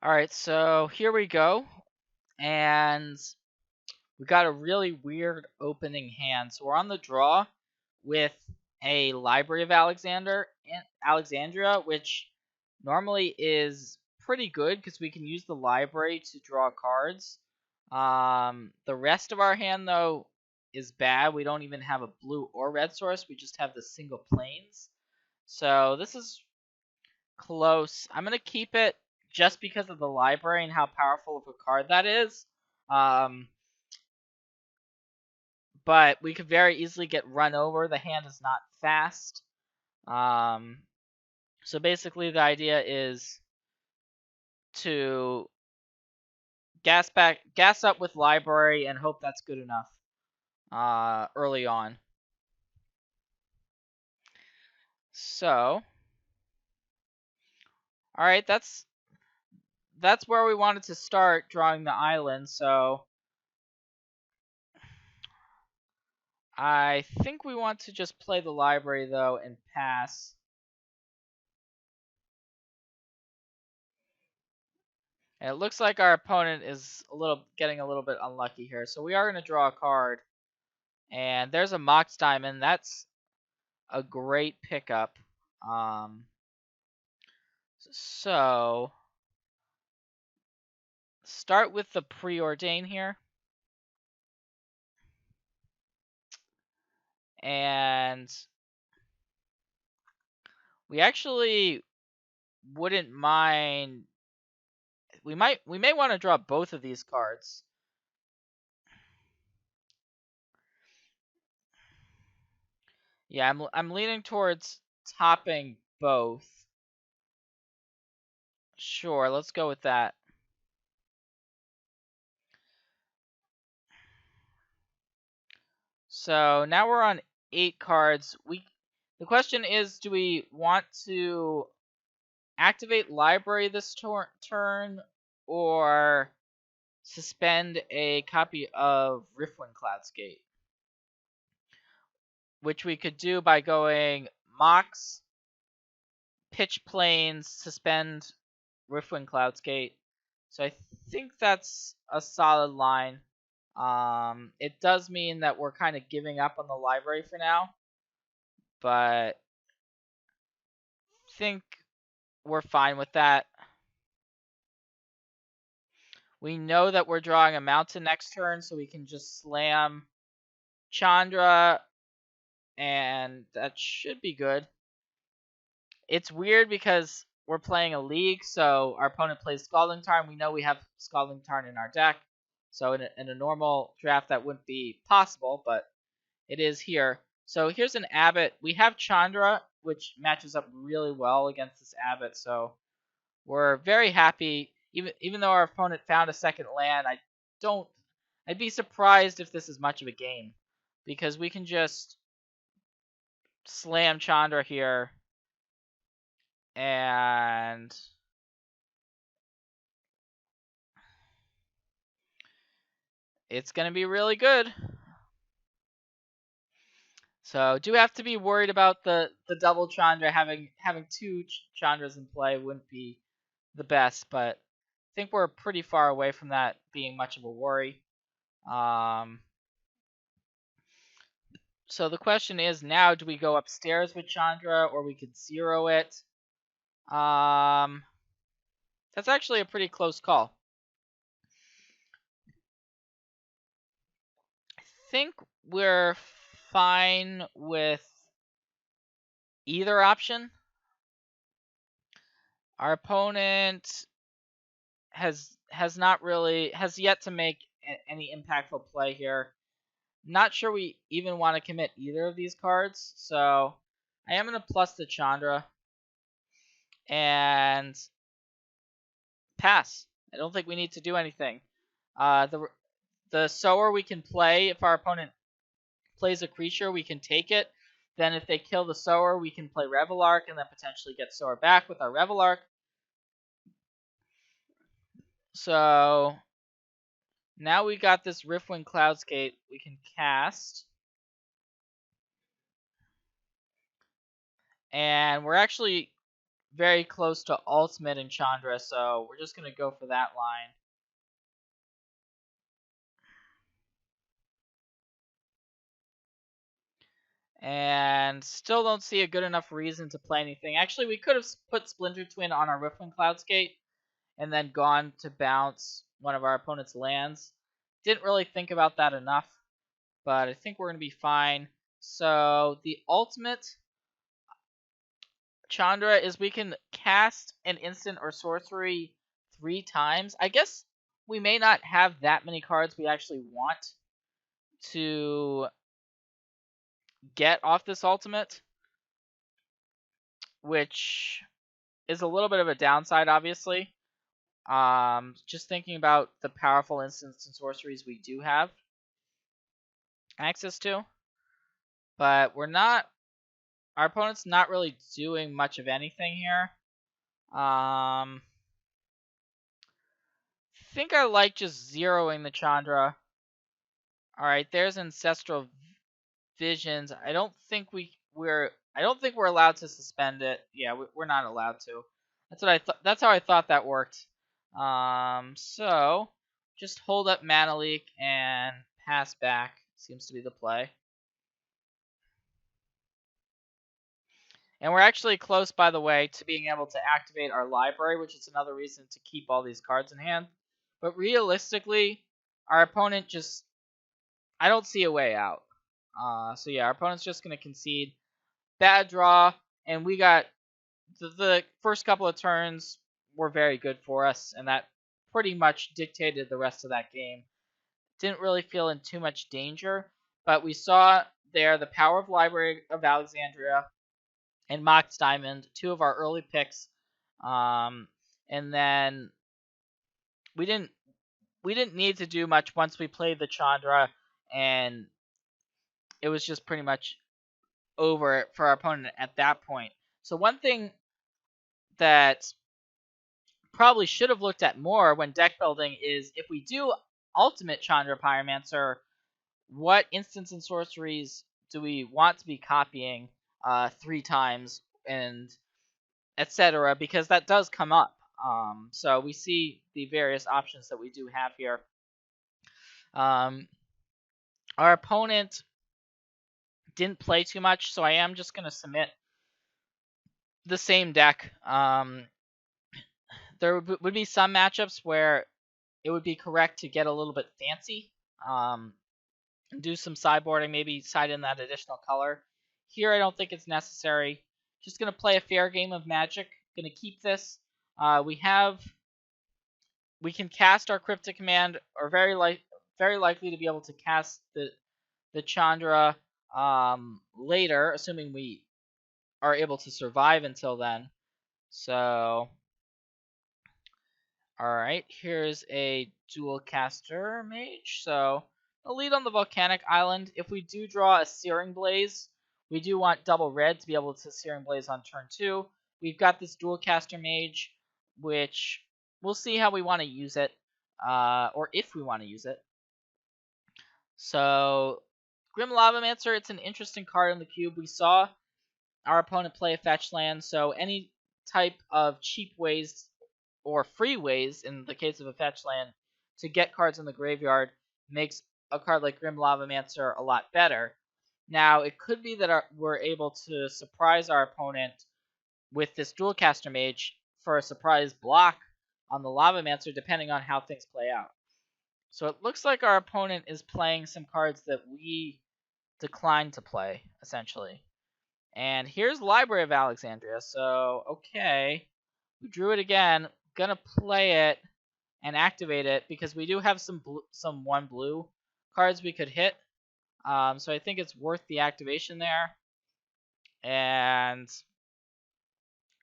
Alright, so here we go. And we got a really weird opening hand. So we're on the draw with a Library of Alexandria, which normally is pretty good because we can use the library to draw cards. The rest of our hand, though, is bad. We don't even have a blue or red source. We just have the single planes. So this is close. I'm going to keep it just because of the library and how powerful of a card that is. But we could very easily get run over. The hand is not fast. So basically the idea is to gas up with library and hope that's good enough early on. So, all right, that's where we wanted to start drawing the island. So I think we want to just play the library though and pass. And it looks like our opponent is getting a little bit unlucky here. So we are going to draw a card. And there's a Mox Diamond. That's a great pickup. So start with the preordain here. And we actually wouldn't mind. We may want to draw both of these cards. Yeah, I'm leaning towards topping both. Sure, let's go with that. So now we're on 8 cards. The question is, do we want to activate library this turn or suspend a copy of Riftwind Cloudscape? Which we could do by going Mox, Pitch Plains, suspend Riftwind Cloudscape. So I think that's a solid line. It does mean that we're kind of giving up on the library for now, but I think we're fine with that. We know that we're drawing a mountain next turn, so we can just slam Chandra, and that should be good. It's weird because we're playing a league, so our opponent plays Scalding Tarn. We know we have Scalding Tarn in our deck, so in a normal draft that wouldn't be possible, but it is here. So here's an Abbot. We have Chandra, which matches up really well against this Abbot, so we're very happy. Even though our opponent found a second land, I'd be surprised if this is much of a game, because we can just slam Chandra here, and it's going to be really good. So do have to be worried about the double Chandra. Having 2 Chandras in play wouldn't be the best, but I think we're pretty far away from that being much of a worry. So the question is now, do we go upstairs with Chandra or we could 0 it? That's actually a pretty close call. I think we're fine with either option. Our opponent has yet to make any impactful play here. Not sure we even want to commit either of these cards, so I am going to plus the Chandra and pass. I don't think we need to do anything. The Sower we can play. If our opponent plays a creature, we can take it. Then if they kill the Sower, we can play Revelark and then potentially get Sower back with our Revelark. So now we got this Riftwind Cloudscape we can cast. And we're actually very close to ultimate in Chandra, so we're just going to go for that line. And still don't see a good enough reason to play anything. Actually, we could have put Splinter Twin on our Riftwind Cloudskate and then gone to bounce one of our opponent's lands. Didn't really think about that enough, but I think we're going to be fine. So the ultimate Chandra is we can cast an instant or sorcery 3 times. I guess we may not have that many cards we actually want to get off this ultimate, which is a little bit of a downside, obviously. Just thinking about the powerful instants and sorceries we do have access to. But our opponent's not really doing much of anything here. Think I like just zeroing the Chandra. Alright, there's Ancestral Visions. I don't think we're allowed to suspend it. Yeah, we're not allowed to. That's what I thought. That's how I thought that worked. So just hold up Mana Leak and pass back seems to be the play. And we're actually close, by the way, to being able to activate our library, which is another reason to keep all these cards in hand. But realistically, our opponent just... I don't see a way out. So yeah, our opponent's just going to concede. Bad draw, and we got... The first couple of turns were very good for us, and that pretty much dictated the rest of that game. Didn't really feel in too much danger, but we saw there the power of Library of Alexandria and Mox Diamond, 2 of our early picks. And then we didn't need to do much once we played the Chandra, and it was just pretty much over for our opponent at that point. So one thing that probably should have looked at more when deck building is if we do Ultimate Chandra Pyromancer, what instants and sorceries do we want to be copying 3 times, and etc., because that does come up. So we see the various options that we do have here. Our opponent didn't play too much, so I am just going to submit the same deck. There would be some matchups where it would be correct to get a little bit fancy, do some sideboarding, maybe side in that additional color. Here I don't think it's necessary. Just going to play a fair game of Magic. Going to keep this. We can cast our Cryptic Command, or very likely to be able to cast the Chandra later, assuming we are able to survive until then. So, alright, here's a dual caster mage. So, I'll lead on the Volcanic Island. If we do draw a Searing Blaze, we do want double red to be able to Searing Blaze on turn 2. We've got this dual caster mage, which we'll see how we want to use it, or if we want to use it. So, Grim Lavamancer, it's an interesting card in the cube. We saw our opponent play a fetch land, so any type of cheap ways or free ways, in the case of a fetch land, to get cards in the graveyard makes a card like Grim Lavamancer a lot better. Now, it could be that we're able to surprise our opponent with this dual caster mage for a surprise block on the Lavamancer, depending on how things play out. So it looks like our opponent is playing some cards that we declined to play, essentially. And here's Library of Alexandria. So, okay, we drew it again. Gonna play it and activate it because we do have some 1 blue cards we could hit. So I think it's worth the activation there. And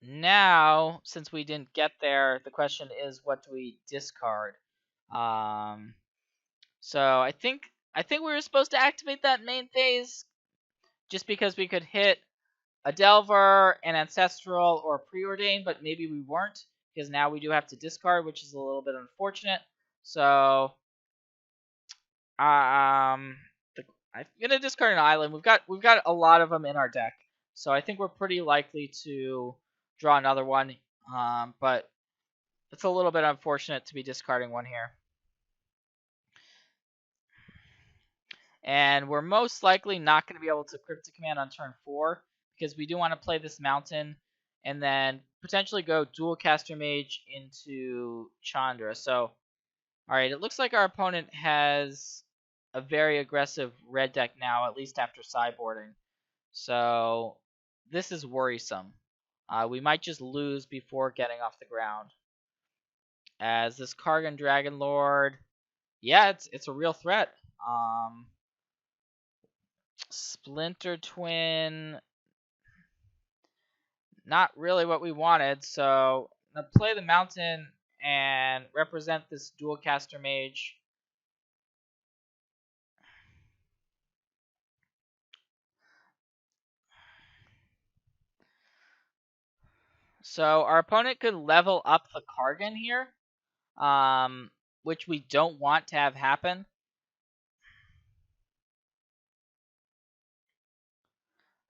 now, since we didn't get there, the question is, what do we discard? So I think we were supposed to activate that main phase, just because we could hit a Delver, an Ancestral, or a Preordain, but maybe we weren't, because now we do have to discard, which is a little bit unfortunate. So, I'm gonna discard an island. We've got a lot of them in our deck, so I think we're pretty likely to draw another one. But it's a little bit unfortunate to be discarding one here. And we're most likely not going to be able to Cryptic Command on turn 4 because we do want to play this mountain and then potentially go Dual Caster Mage into Chandra. So, alright, it looks like our opponent has a very aggressive red deck now, at least after sideboarding. So, this is worrisome. We might just lose before getting off the ground. As this Kargan Dragon Lord, yeah, it's a real threat. Splinter Twin, not really what we wanted, so I'm going to play the mountain and represent this Dual Caster Mage. So our opponent could level up the Kargan here, which we don't want to have happen.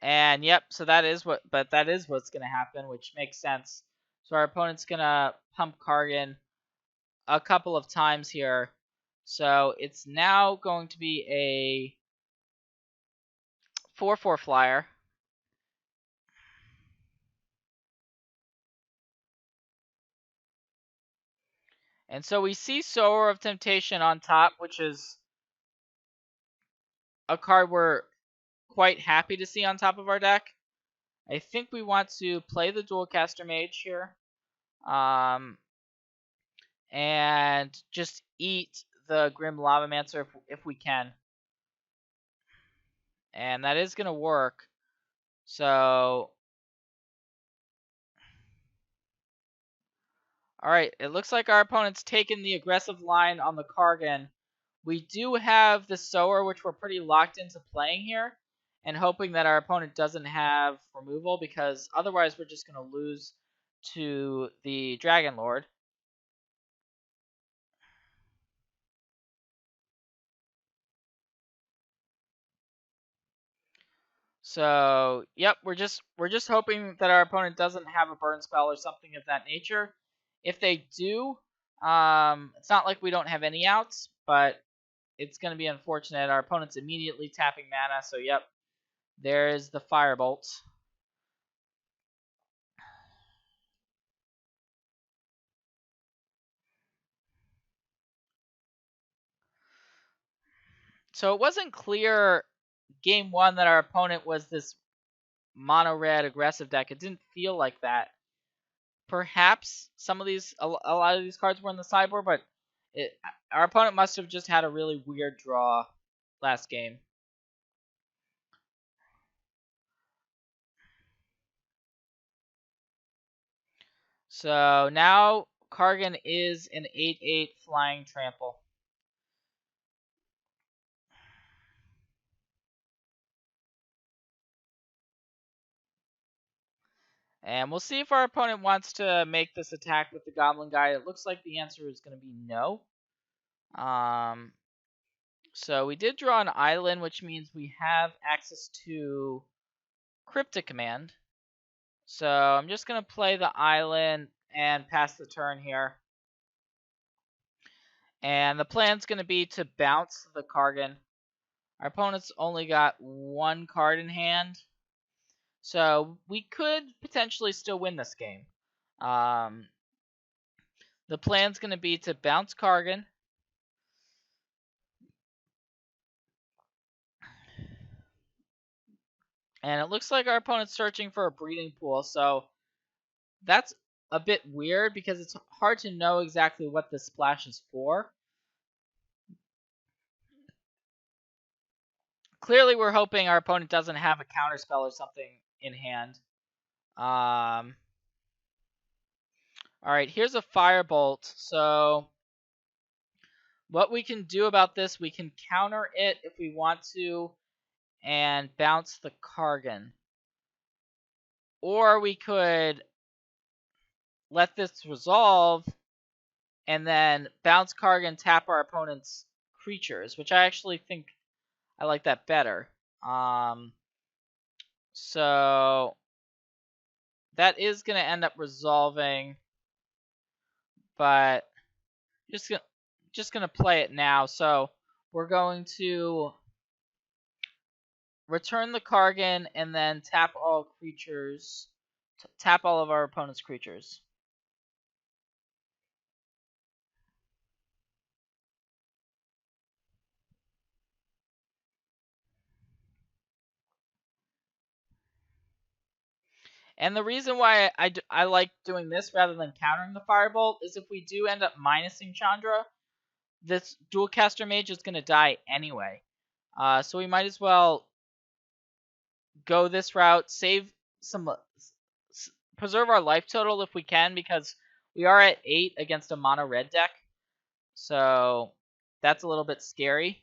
And yep, so that is what's going to happen, which makes sense. So our opponent's going to pump Kargan a couple of times here. So it's now going to be a 4/4 flyer. And so we see Sower of Temptation on top, which is a card we're quite happy to see on top of our deck. I think we want to play the Dual Caster Mage here. And just eat the Grim Lavamancer if we can. And that is going to work. So, alright, it looks like our opponent's taken the aggressive line on the Kargan. We do have the Sower, which we're pretty locked into playing here, and hoping that our opponent doesn't have removal, because otherwise we're just going to lose to the Dragon Lord. So, yep, we're just hoping that our opponent doesn't have a burn spell or something of that nature. If they do, it's not like we don't have any outs, but it's going to be unfortunate. Our opponent's immediately tapping mana, so yep, there's the Firebolt. So it wasn't clear game 1 that our opponent was this mono-red aggressive deck. It didn't feel like that. Perhaps some of these, a lot of these cards were in the sideboard, but our opponent must have just had a really weird draw last game. So now Kargan is an 8/8 flying trample. And we'll see if our opponent wants to make this attack with the Goblin Guy. It looks like the answer is going to be no. So we did draw an island, which means we have access to Cryptic Command. So I'm just going to play the island and pass the turn here. And the plan's going to be to bounce the Kargan. Our opponent's only got one card in hand. So we could potentially still win this game. The plan's going to be to bounce Kargan. And it looks like our opponent's searching for a breeding pool. So that's a bit weird because it's hard to know exactly what this splash is for. Clearly, we're hoping our opponent doesn't have a counterspell or something in hand. Alright, here's a Firebolt. So what we can do about this, we can counter it if we want to and bounce the Kargan. Or we could let this resolve and then bounce Kargan, tap our opponent's creatures, which I actually think I like that better. So that is going to end up resolving, but just gonna play it now. So we're going to return the Kargan and then tap all creatures, tap all of our opponent's creatures. And the reason why I like doing this rather than countering the Firebolt is if we do end up minusing Chandra, this Dualcaster Mage is going to die anyway. So we might as well go this route, save some, preserve our life total if we can, because we are at 8 against a mono red deck. So that's a little bit scary.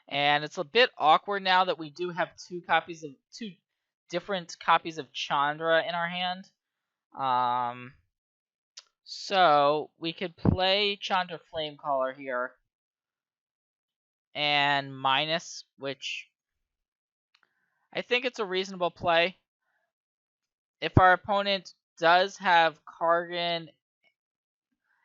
And it's a bit awkward now that we do have two different copies of Chandra in our hand. So we could play Chandra Flamecaller here and minus, which I think it's a reasonable play. If our opponent does have Kargan,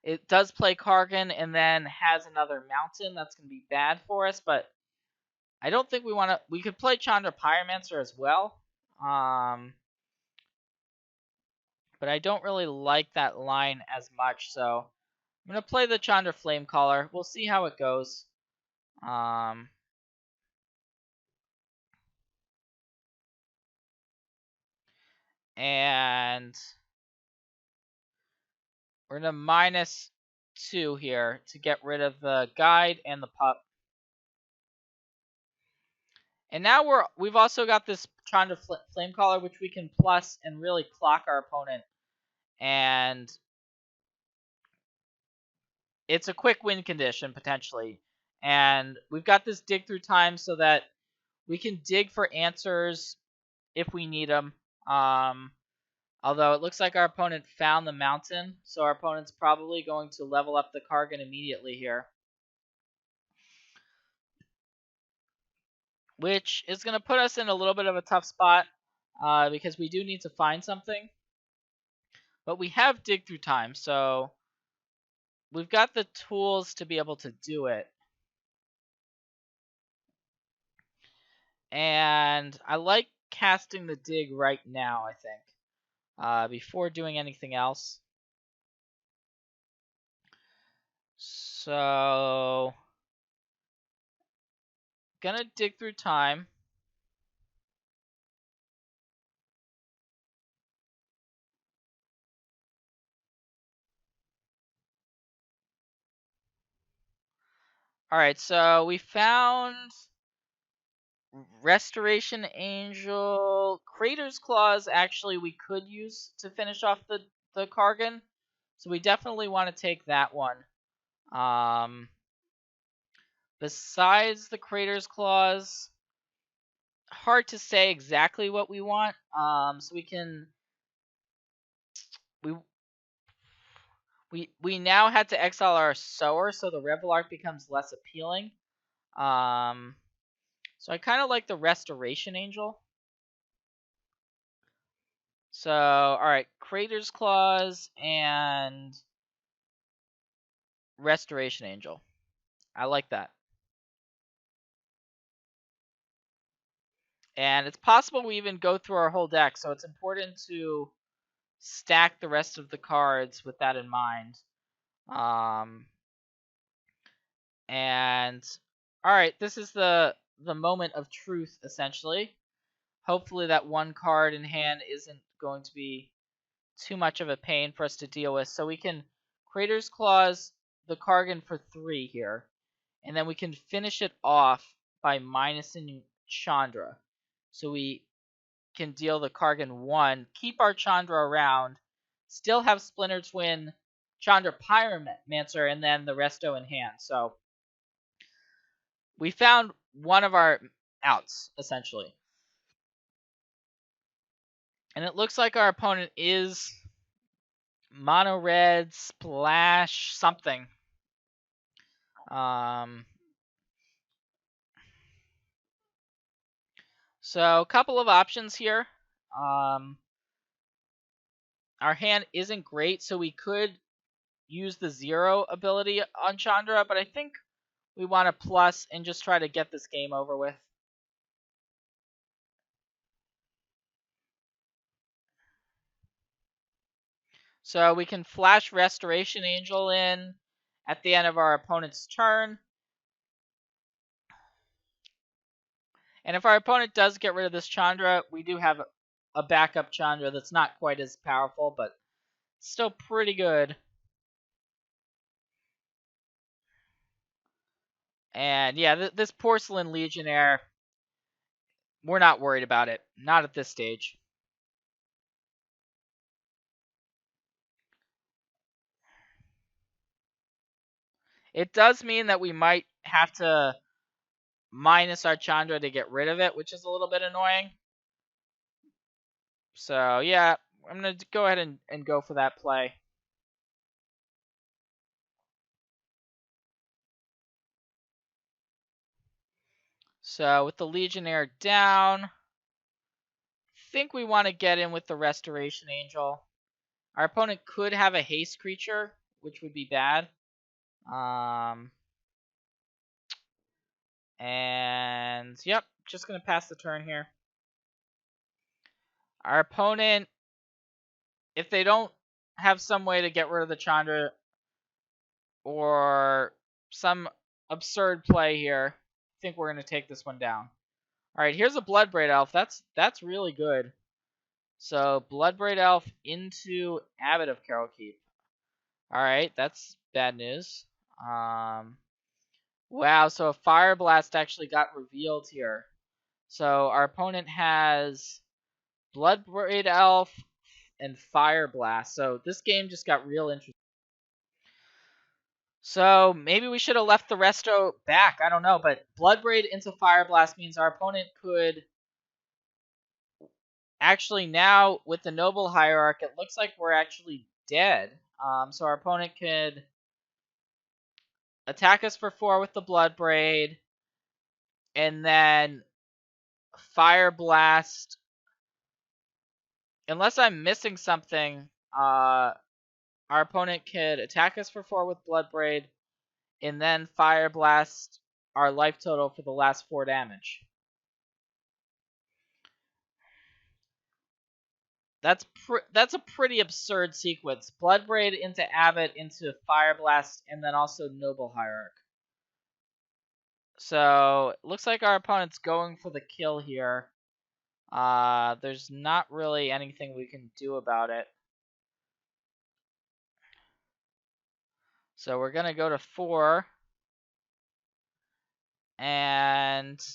it does play Kargan and then has another mountain, that's going to be bad for us, but I don't think we want to. We could play Chandra Pyromancer as well. But I don't really like that line as much, so I'm going to play the Chandra Flamecaller. We'll see how it goes. And we're going to -2 here to get rid of the guide and the pup. And now we've also got this Chandra Flamecaller, which we can plus and really clock our opponent. And it's a quick win condition, potentially. And we've got this dig through time so that we can dig for answers if we need them. Although it looks like our opponent found the mountain, so our opponent's probably going to level up the Kargan immediately here. Which is going to put us in a little bit of a tough spot, because we do need to find something. But we have dig through time, so we've got the tools to be able to do it. And I like casting the dig right now, I think, before doing anything else. So, gonna dig through time. Alright, so we found Restoration Angel. Crater's Claws, actually, we could use to finish off the Kargan. So we definitely want to take that one. Besides the Crater's Claws, hard to say exactly what we want. So we can... We now had to exile our Sower, so the Revelark becomes less appealing. So I kind of like the Restoration Angel. So, alright, Crater's Claws and Restoration Angel. I like that. And it's possible we even go through our whole deck, so it's important to stack the rest of the cards with that in mind. And alright, this is the moment of truth, essentially. Hopefully that one card in hand isn't going to be too much of a pain for us to deal with. So we can Crater's Claws the Kargan for 3 here. And then we can finish it off by minusing Chandra. So we can deal the Kargan 1, keep our Chandra around, still have Splinter Twin, Chandra Pyromancer, and then the resto in hand. So we found one of our outs, essentially. And it looks like our opponent is mono red splash something. So a couple of options here. Our hand isn't great, so we could use the 0 ability on Chandra, but I think we want to plus and just try to get this game over with. So we can flash Restoration Angel in at the end of our opponent's turn. And if our opponent does get rid of this Chandra, we do have a backup Chandra that's not quite as powerful, but still pretty good. And yeah, this Porcelain Legionnaire, we're not worried about it. Not at this stage. It does mean that we might have to minus our Chandra to get rid of it, which is a little bit annoying. So yeah, I'm going to go ahead and go for that play. So with the Legionnaire down, I think we want to get in with the Restoration Angel. Our opponent could have a haste creature, which would be bad. And yep, just going to pass the turn here. Our opponent, if they don't have some way to get rid of the Chandra or some absurd play here, I think we're going to take this one down. All right, here's a Bloodbraid Elf. That's really good. So Bloodbraid Elf into Abbot of Carolkeep. All right, that's bad news. Wow, so a Fire Blast actually got revealed here. So our opponent has Bloodbraid Elf and Fire Blast. So this game just got real interesting. So maybe we should have left the Resto back. I don't know, but Bloodbraid into Fire Blast means our opponent could actually now with the Noble Hierarch, it looks like we're actually dead. So our opponent could attack us for 4 with the Bloodbraid, and then Fire Blast. Unless I'm missing something, our opponent could attack us for 4 with Bloodbraid, and then Fire Blast our life total for the last 4 damage. That's a pretty absurd sequence. Bloodbraid into Abbot into Fire Blast, and then also Noble Hierarch. So it looks like our opponent's going for the kill here. There's not really anything we can do about it. So we're gonna go to 4. And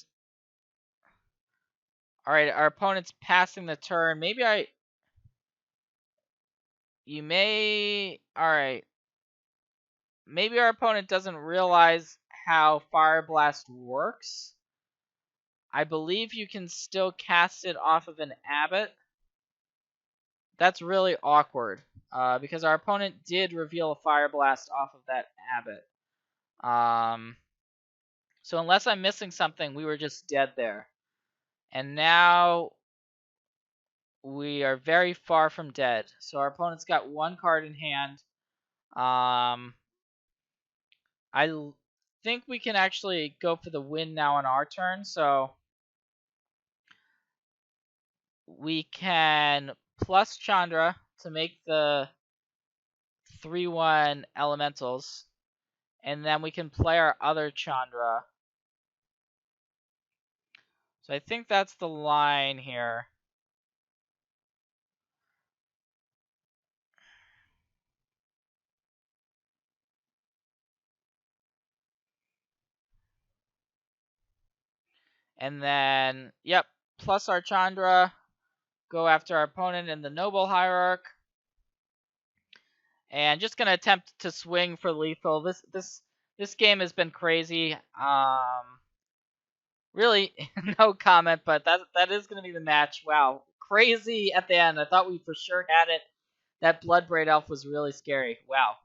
alright, our opponent's passing the turn. Alright. Maybe our opponent doesn't realize how Fire Blast works. I believe you can still cast it off of an Abbot. That's really awkward, because our opponent did reveal a Fire Blast off of that Abbot. So unless I'm missing something, we were just dead there. And now we are very far from dead. So our opponent's got 1 card in hand. I think we can actually go for the win now on our turn. So we can plus Chandra to make the 3/1 elementals. And then we can play our other Chandra. So I think that's the line here. And then, yep, plus our Chandra, go after our opponent in the Noble Hierarch. And just gonna attempt to swing for lethal. This game has been crazy. Really, no comment, but that is gonna be the match. Wow, crazy at the end. I thought we for sure had it. That Bloodbraid Elf was really scary. Wow.